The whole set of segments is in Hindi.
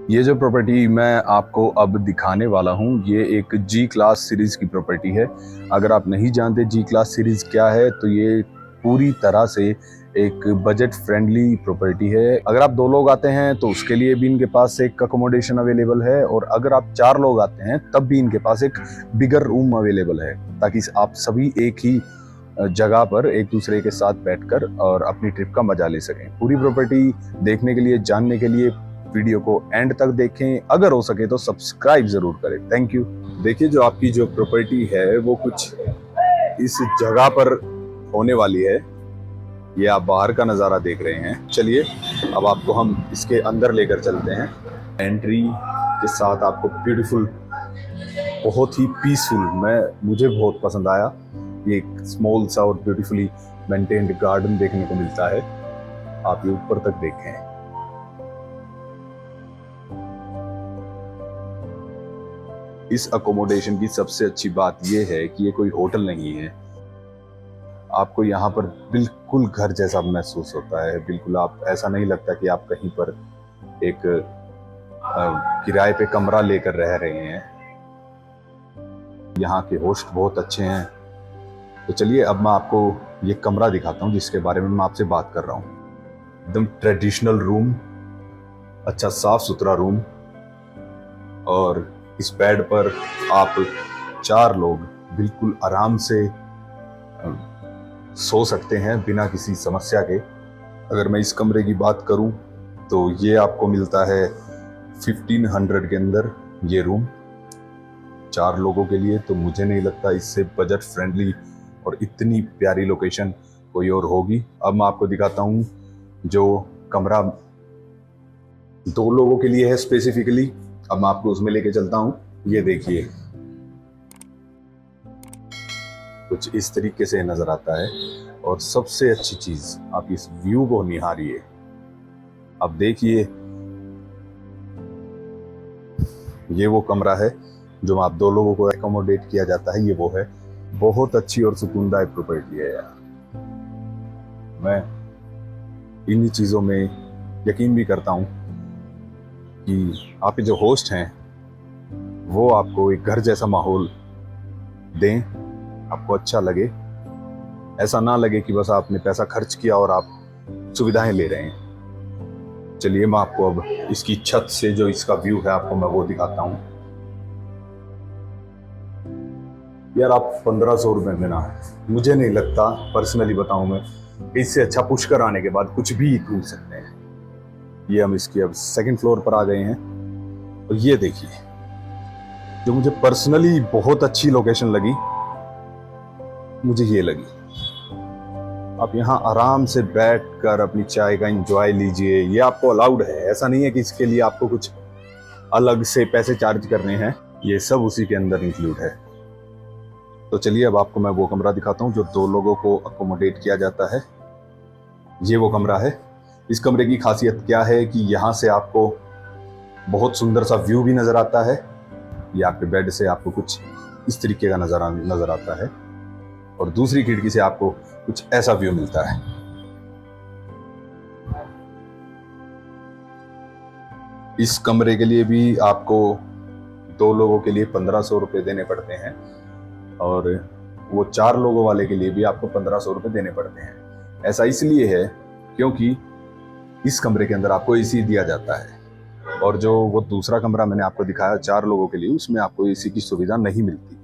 ये जो प्रॉपर्टी मैं आपको अब दिखाने वाला हूँ, ये एक जी क्लास सीरीज़ की प्रॉपर्टी है। अगर आप नहीं जानते जी क्लास सीरीज़ क्या है, तो ये पूरी तरह से एक बजट फ्रेंडली प्रॉपर्टी है। अगर आप 2 लोग आते हैं तो उसके लिए भी इनके पास एक अकोमोडेशन अवेलेबल है, और अगर आप 4 लोग आते हैं तब भी इनके पास एक बिगर रूम अवेलेबल है, ताकि आप सभी एक ही जगह पर एक दूसरे के साथ बैठकर और अपनी ट्रिप का मजा ले सकें। पूरी प्रॉपर्टी देखने के लिए, जानने के लिए वीडियो को एंड तक देखें। अगर हो सके तो सब्सक्राइब जरूर करें। Thank you. देखिए, जो आपकी जो प्रॉपर्टी है वो कुछ इस जगह पर होने वाली है। ये आप बाहर का नज़ारा देख रहे हैं। चलिए अब आपको हम इसके अंदर लेकर चलते हैं। एंट्री के साथ आपको ब्यूटीफुल, बहुत ही पीसफुल, मुझे बहुत पसंद आया। ये एक स्मॉल सा और ब्यूटीफुली मेंटेन्ड गार्डन देखने को मिलता है। आप ये ऊपर तक देखें। इस अकोमोडेशन की सबसे अच्छी बात यह है कि ये कोई होटल नहीं है। आपको यहाँ पर बिल्कुल घर जैसा महसूस होता है। बिल्कुल आप ऐसा नहीं लगता कि आप कहीं पर एक किराए पे कमरा लेकर रह रहे हैं। यहाँ के होस्ट बहुत अच्छे हैं। तो चलिए अब मैं आपको ये कमरा दिखाता हूँ जिसके बारे में मैं आपसे बात कर रहा हूँ। एकदम ट्रेडिशनल रूम, अच्छा साफ सुथरा रूम, और इस बेड पर आप 4 लोग बिल्कुल आराम से सो सकते हैं बिना किसी समस्या के। अगर मैं इस कमरे की बात करूं तो ये आपको मिलता है 1500 के अंदर ये रूम 4 लोगों के लिए। तो मुझे नहीं लगता इससे बजट फ्रेंडली और इतनी प्यारी लोकेशन कोई और होगी। अब मैं आपको दिखाता हूं जो कमरा 2 लोगों के लिए है स्पेसिफिकली। अब मैं आपको उसमें लेके चलता हूं। ये देखिए, कुछ इस तरीके से नजर आता है। और सबसे अच्छी चीज, आप इस व्यू को निहारिए। अब देखिए, ये वो कमरा है जो आप 2 लोगों को एकोमोडेट किया जाता है। ये वो है। बहुत अच्छी और सुकूनदायक प्रॉपर्टी है यार। मैं इन्हीं चीजों में यकीन भी करता हूं कि आपके जो होस्ट हैं वो आपको एक घर जैसा माहौल दें, आपको अच्छा लगे। ऐसा ना लगे कि बस आपने पैसा खर्च किया और आप सुविधाएं ले रहे हैं। चलिए मैं आपको अब इसकी छत से जो इसका व्यू है आपको मैं वो दिखाता हूं। यार आप 1500 रुपए में ना, मुझे नहीं लगता, पर्सनली बताऊं मैं, इससे अच्छा पुष्कर आने के बाद कुछ भी ढूंढ सकते हैं। ये हम इसकी अब 2nd फ्लोर पर आ गए हैं। और ये देखिए, जो मुझे पर्सनली बहुत अच्छी लोकेशन लगी, मुझे ये लगी। आप यहाँ आराम से बैठकर अपनी चाय का एंजॉय लीजिए। ये आपको अलाउड है। ऐसा नहीं है कि इसके लिए आपको कुछ अलग से पैसे चार्ज करने हैं। ये सब उसी के अंदर इंक्लूड है। तो चलिए अब आपको मैं वो कमरा दिखाता हूँ जो 2 लोगों को अकोमोडेट किया जाता है। ये वो कमरा है। इस कमरे की खासियत क्या है कि यहाँ से आपको बहुत सुंदर सा व्यू भी नजर आता है। ये आपके बेड से आपको कुछ इस तरीके का नजर आता है, और दूसरी खिड़की से आपको कुछ ऐसा व्यू मिलता है। इस कमरे के लिए भी आपको 2 लोगों के लिए 1500 रुपये देने पड़ते हैं, और वो 4 लोगों वाले के लिए भी आपको 1500 रुपये देने पड़ते हैं। ऐसा इसलिए है क्योंकि इस कमरे के अंदर आपको एसी दिया जाता है, और जो वो दूसरा कमरा मैंने आपको दिखाया 4 लोगों के लिए, उसमें आपको एसी की सुविधा नहीं मिलती।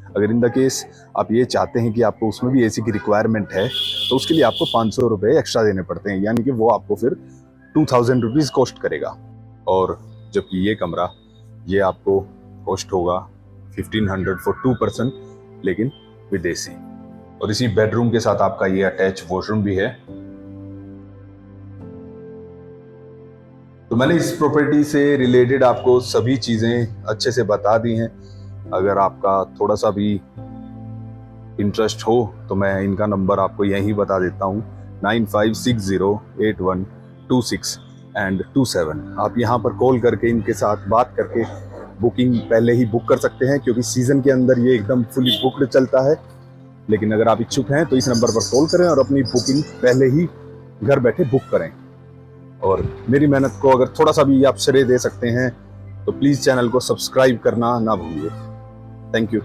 अगर इन द केस आप ये चाहते हैं कि आपको उसमें भी एसी की रिक्वायरमेंट है, तो उसके लिए आपको 500 रुपये एक्स्ट्रा देने पड़ते हैं, यानी कि वो आपको फिर 2000 रुपीज़ कॉस्ट करेगा। और जबकि ये कमरा, ये आपको कॉस्ट होगा 1500 फॉर 2 पर्सन, लेकिन विदेशी। और इसी बेडरूम के साथ आपका ये अटैच वॉशरूम भी है। तो मैंने इस प्रॉपर्टी से रिलेटेड आपको सभी चीजें अच्छे से बता दी हैं। अगर आपका थोड़ा सा भी इंटरेस्ट हो तो मैं इनका नंबर आपको यहीं बता देता हूँ, 95608126 एंड 27। आप यहाँ पर कॉल करके इनके साथ बात करके बुकिंग पहले ही बुक कर सकते हैं, क्योंकि सीजन के अंदर ये एकदम फुली बुक्ड चलता है। लेकिन अगर आप इच्छुक हैं तो इस नंबर पर कॉल करें और अपनी बुकिंग पहले ही घर बैठे बुक करें। और मेरी मेहनत को अगर थोड़ा सा भी आप श्रेय दे सकते हैं तो प्लीज़ चैनल को सब्सक्राइब करना ना भूलिए। Thank you.